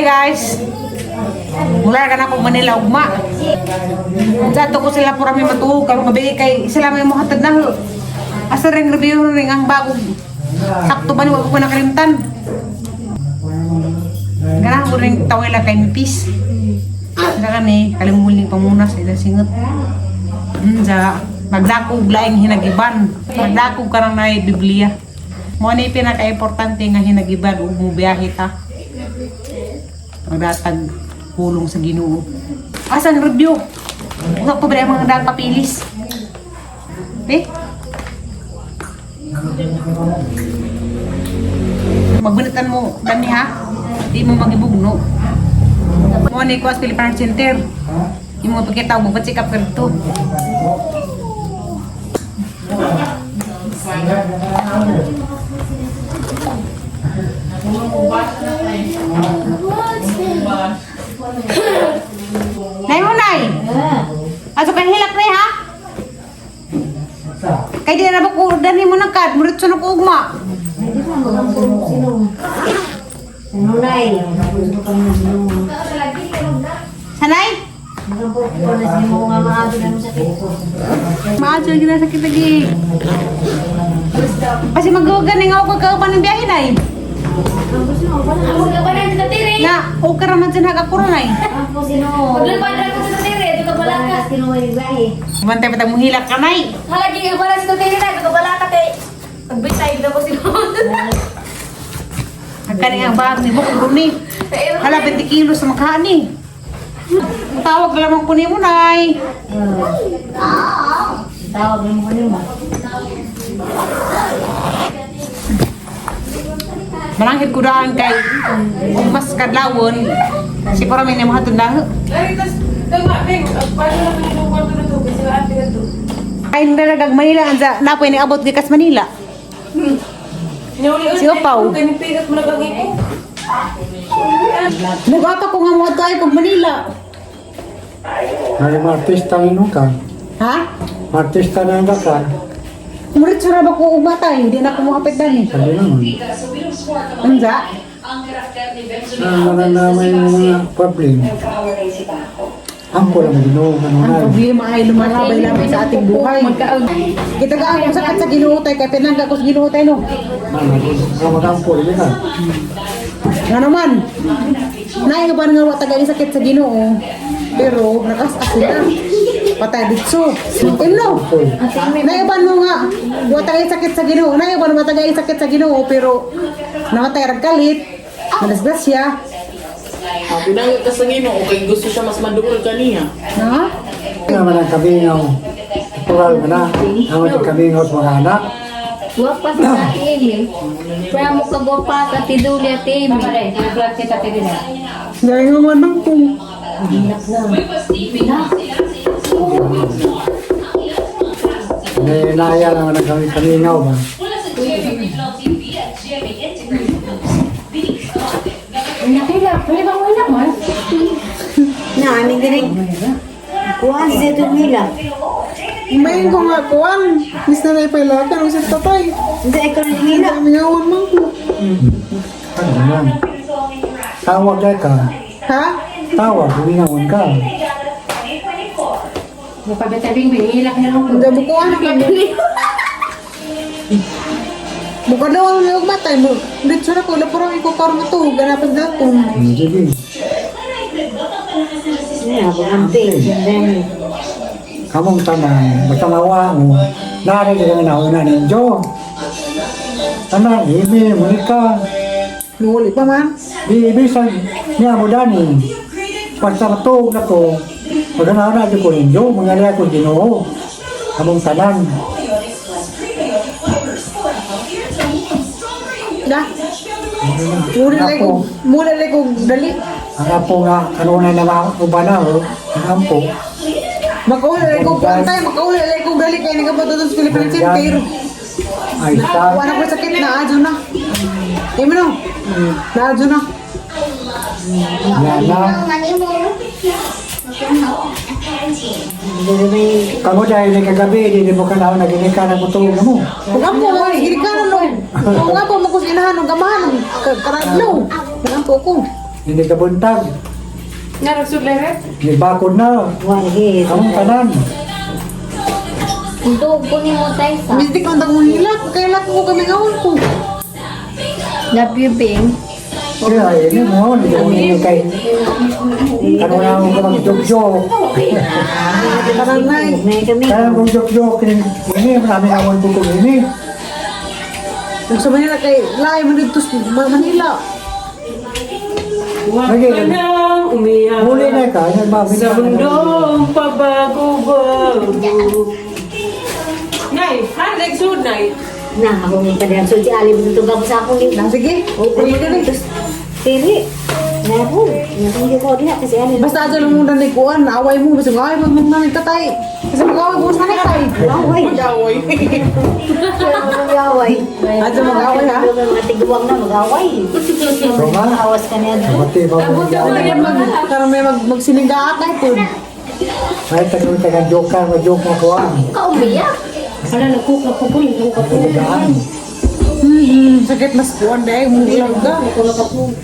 Hi guys. Mula ka na ako Manila ugma. Sa ko sila pura may matuog karon gabi kay sila may mohatag na. Asa ring review ring ang bago. Sakto ba ni wag ko nakalimtan. Ganang ko ring tawela kay Mipis. Sila kami kalimuling pamuna sa ilang singot. Sa magdakog laing hinagiban. Magdakog ka nang na Biblia. Mo ni pinaka-importante nga hinagiban ug mubiyahe ta. Magdatag pulong sa Ginoo. Asang review? Usak to ba mga dal papilis? Magbunitan mo dami ha. Di mo magibugno. Mo ni Kuas Philippine Center. Imo mo pagkita mo ba check up dito. Nay mo nay. Aso kan hilak re ha? Kay di na ba ko orderin mo ng card, murit sunod ko ugma. Sino nay? Sanay? Maaso lagi na sakit lagi. Kasi magawagan nga ako kagkaupan ng biyahe nay. Na, okay raman dyan hagakuro nay. Bantay patang muhilak ka nay. Halagi yung para si Totiri na, kakabalaka kay nagbitay na po si Agkani ang bag ni Bukong ni. Hala, 20 kilos sa magkaan ni. Tawag lamang ko ni mo nay. Tawag mo ko mo. Malangkit ko daan kay kung mas kadlawon, si para may namahatod na. Ay, nalagag Manila, anza, napoy ni abot gikas Manila. Si Opaw. Nag-ata ko nga mga tayo pag Manila. Ay, artista ino ka. Ha? Artista na nga ka. Murit sura ba ko umatay? Hindi na ako makapit dali. Sabi naman. Anza? Naramdaman yung mga problem. Ang ko lang Ginoo Ang kanunay. problema ay lumalabay lamang sa ating buhay. Kita ka ang sakit sa ginuhutay, kaya pinangga ko sa ginuhutay no. Ramadang po, hindi ka. Nga naman, naay nga ba nga wata galing sakit sa Ginoo, pero nakasas sila. Patay ditso. Imno. Naay ba no nga wata galing sakit sa Ginoo, naay ba wata galing sakit sa Ginoo, pero namatay rag kalit. Nalasgrasya. Pinangit ka sa Ginoo, okay gusto siya mas madugol kaniya. Ha? Hindi naman ang kabingaw. Tural mo na. Naman ang kabingaw sa mga anak. Huwag pa sa Emi. Kaya mo kagwapa sa Tiduli at Emi. Dahil naman ang kung Naya naman ang kabingaw ba? Nakila, pwede bang wala man? Na, amin din. Kuha siya ito nila. may ko nga kuwan. Miss na na ipailakan, ang sa tatay. Hindi, ikaw na nila. May ngawan man ko. Ano naman? Tawag na ka. Ha? Tawag, humingawan ka. Pagkasabing binilak na lang. Hindi mo kuwan ka. Buka daw ang mayog matay mo. Dito na ko, laparang ikukarong ito. Ganapan datong. Sige. Kamong tanan, basta mawa mo, narinig ang nauna ninyo. Tanan, email mo ka. Nunguli pa man. Di ibisan niya mo dani. Basta matog na ko, maganauna di ko ninyo, mangyari ako Ginoo. Kamong tanan. Da. Mula lang ko dali. Ang apo nga, kanunay na makakubana, ang ampo. Makauli lang ko pantay, makauli lang ko dali. Kaya nagkapatutos sa Philippine Center. Ay, sa, Wala ko sakit na, adyo na. Imo no? Na-adyo na. yan na. Kamu dahil ni kagabi, hindi mo ka na naginig ka ng butulog mo. Kung apo, gini ka na no. Kung apo, magkusinahan ng gamahan. Karadlo. Kung apo ko. Hindi ka buntag. Narasudleret? Hindi bakod na. Wagi. Among tanan. Dog ko ni mo tayo sa. Hindi ko ang hilak. Kaya lak ko kami gawin ko. Love you, Bing. Kaya ini mo, hindi mo hindi kay. Ano na ako mag-jok-jok. Parang nay. May kami. Kaya kung jok-jok, ini marami awon ko ini. Kung sa Manila kay layo man dito sa Manila. Lagi. Umiyak. Muli na ka, nagbabit Sa mundong pabago-bago. Nay, handig sud, Nay. Na, ako may padang so, si Ali mo itong sa akong Lang sige. Oo, Pwede ka rin. Tiri. Naku, naku ko din kasi Ali. Basta aja lang muna nikuan, away mo, basta away mo muna nagtatay. Kasi mag-away mo sa nanay. Away. Mag-away. Mag-away. Aja mag-away ha. Mga tiguang na mag-away. nga. Awas ka niya. Mati ba mo diyan? Karon may magsininggaat na ito. Ay tagang-joke ka, mag-joke mo ko ang. Kaumiyak. Sana nagkukla ko po, nagkukla ko. Sakit mas kuan deh, mulag ka.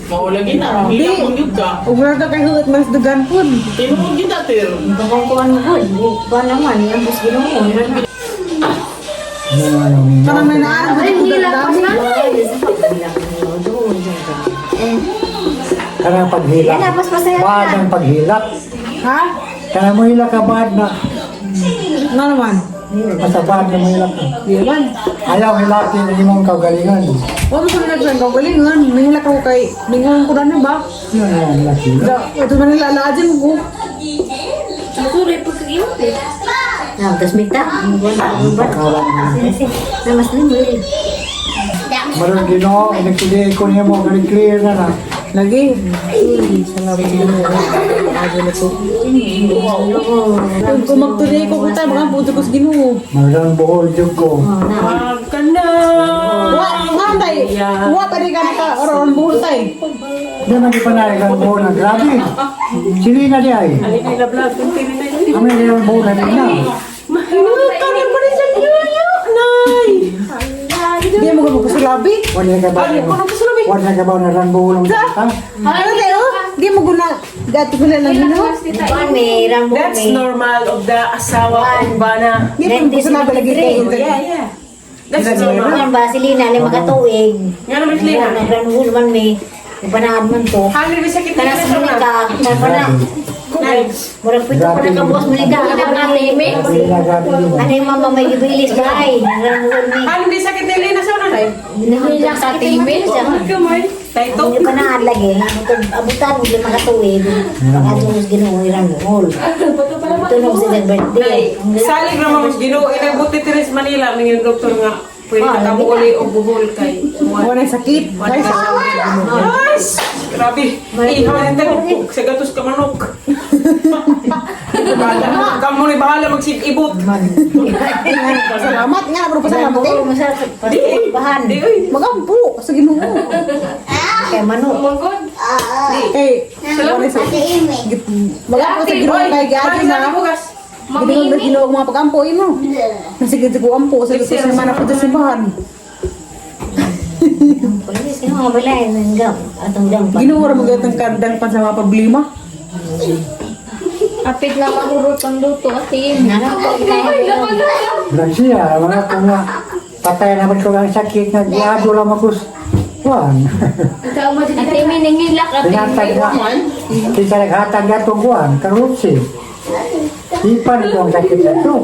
Maulagi na. Hindi mo yun ka. Ugrag ka kay huwag mas dugan pun. Tinuod kita, Tir. Bangkong ko ano po, ba naman, yung bus ginoon. Parang may naaram ko dito dami. Kanang paghilak. Yan, mas masaya Bad na. ang paghilak. Ha? Kanang mo hilak ka bad na. Ano naman? Basta bad na mo hilak ka. Di man. Ayaw hilakin, hindi mong kagalingan. Huwag mo sa nagsan ka galingan. Nangilak ako kay, ningan ko na ba? Yun na ang laki. Ito man nilalajin ko. Nah, terus minta. Pakawan na. Nah, mas ni beli. Maroon gino, inagsili ko niya mo, very clear na na. Lagi. Salamat sa aja na to. Kung magtuloy ko kita, baka puto ko sa Ginoo. Maroon buhol dyan ko. Wag ka na. Wa, nga tay. Wa pa rin ka naka oron buhol tay. Hindi man di pa na ang buhol na. Grabe. Sili na di ay. Ali kay Lablag, kung tiri na yun. Kami na yung buhol na din na. Mahirap ka na pa rin sa kiyo, Nay. Di mo ko sa labi. Wala ka ba? Wala ka ba na rang buhol ng ha? Ano tayo? Di mo guna. Dati ko na lang Ginoo. Bukan may rambo That's may. normal of the asawa urbana. Di mo ko sa labi lagi tayo. Yeah. That's normal. Bukan ba silina ni makatuig. Nga naman sila. Nagranhul man may. Ipanahad man to. Hangin ba sakit Kana na sa sa ka, kana Nice. murag pito ko na kabos mo ka. Grabe na grabe din. Ano yung mama may gibilis ba ay? Nagranhul ni. Hangin ba sakit na Lina sa nanay? Nahulak sa tibil siya. Kamay. Tayo Hindi pa na lagi. Abutan mo lang makatuig. Pagkatungos Ginoo iranhul. Tunog sa birthday. Salig naman mas Ginoo inabuti tiri sa Manila mingin doktor nga pwede ka uli o buhol kay. Wala sakit. Ay, Nice! Grabe. Ihaw din sa gatos ka manok. Kamu ni bahala mag-ibot. salamat nga, pero pasalamat eh. Oo, masarap. Bahan. Di, oy. Magampo sa Ginoo. Kaya manok. Eh, wala sa magampo sa Ginoo kay giagi na. Ginoo na Ginoo mga pagampo imo. Nasigid ko ampo sa semana po sa simbahan. Polis ka mga balay. Nanggam. Atong dang pa. Ginoo ra magatang kardang pan sa mga problema. Apit lang mahurot ang luto. Atin. Nanang ko kaya. Bilang siya, mga kung nga patay naman ko ang sakit na giado lang ako. Kuan. Ate may nangilak. Tinatag nga. Kita naghatag nga itong kuan, karutsi. Ipan ko ang sakit na ito.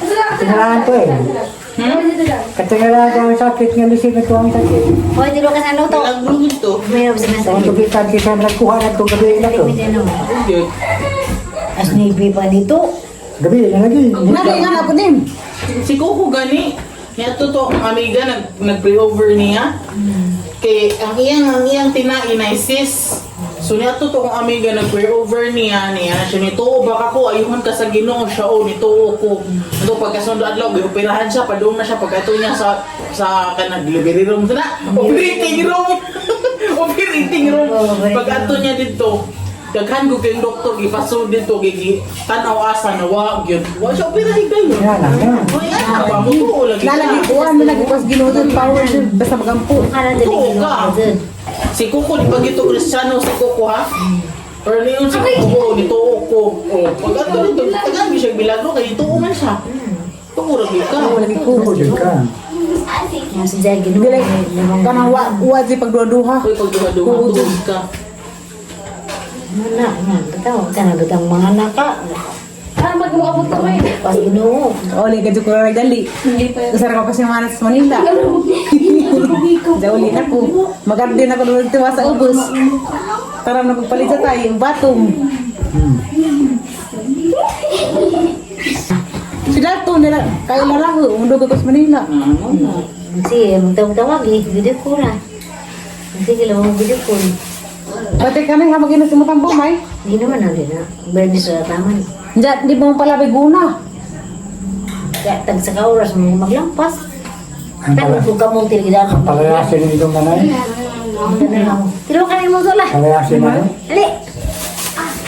Katingalahan ko eh. Katingalahan ko ang sakit nga lisip ito ang sakit. Hoy, di ka sa luto. Ang lungit to. Mayroon sa Sa nasa. tubitan kita nagkuha na itong gabi na ito. Good. As nibi pa dito. Gabi na lagi. Nadi nga na po din. Si Coco gani. Niya to ang amiga nag-pre-over niya. Kay ang iyang tinain ay sis. So niya to ang amiga nag-pre-over niya siya nito baka ko ayuhan ka sa Ginoo siya o nito ko. Ito pagkasundo adlaw gioperahan siya padung na siya pagkato niya sa kanang delivery room na. Operating room. Operating room. Pagkato niya dito daghan ko kay doktor gipasud dito gigi tanaw asa na wa gyud. Wa siya operating kayo. Yan na. Ba mo to lagi. Lalagi ko ano lagi pas Ginoo din power din basta magampo. Kana dili Oo gino. ka. Si Kuko, di ba gito Kristiyano si Kuko ha? Pero niyon si Kuko, dito ko. Pag ato rin, tagaan siya bilagro, kaya dito man siya. Ito mura ka. Lagi ko. Kuko ka. Nga si Jai ginoo. Kanang wa di pagduha-duha. Uy, pag duha-duha, tugod ka. Mana, nga, bitaw, kana bitang mga naka. Mag-uabot ka ba yun? Pas ginoo. Oli ka ko ray dali. Usar ko kasi manas sa Manila. Dauli na ko. Magardin ako doon tiwa sa ubos. Tara na pagpalit sa tayo, batong. Si Dato nila, kayo laraho, umundog ako sa Manila. Sige, magtawag eh, video ko na. Sige lang, video ko. Pati ka na nga mag-inas sa matang bumay. Hindi naman natin na. Berde sa taman. Diyan, di mo pala biguna. Kaya tag sa kauras mo maglampas. Ang Pero pala. kung kamong tiligidan mo. Palayasin ng itong nanay. Tilo ka na mo sula. Palayasin na. Ali!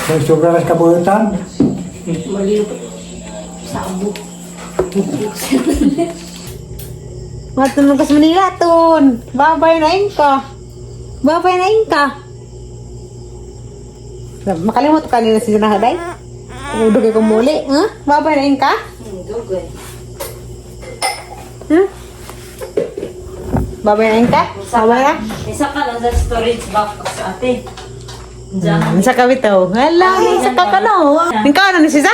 Kung sobra ka kabuutan. Matulog ka sa Manila, Ton. Babay na ka. Babay na ka. Makalimot ka nila si Sinahaday? Udog ko muli, ha? Babay na ka? Hmm? Babay na ka? Babay na? Isa ka lang sa storage box sa ate. Diyan. Sa kabitaw. Hala, sa kakano. Ikaw na ni Sisa?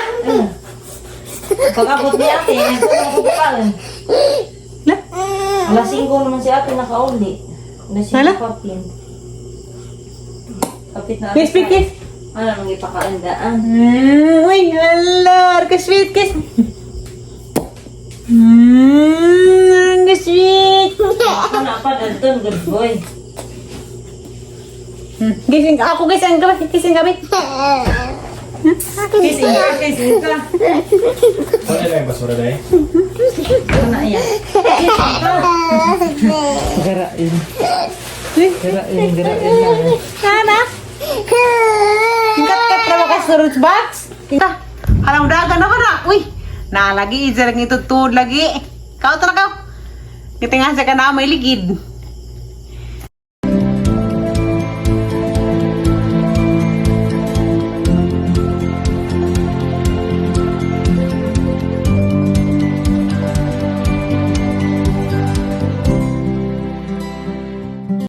Pag-abot ni ate, nagpapagod pa lang. Alas 5 naman si ate nakauli. Alas 5 Hala? papin. Kapit na Kiss, kiss, kiss. Ano nang ipakaandaan? Uy, hala. Ka-sweet, kiss. Ka-sweet. Ako na pa, Dalton, good boy. Gising ka. Ako gising gabi. Gising gabi. Kissing ka, kissing ka. Ano lang yung basura dahil? Ano na yan? Garain. Garain na. Sana? Tingkat-kat na ka storage box. Tingkat. Alam dagan na ba na? Uy. Nalagi. Isa lang ito tuod lagi. Kau to na kau. Kitingan sa ka na may ligid.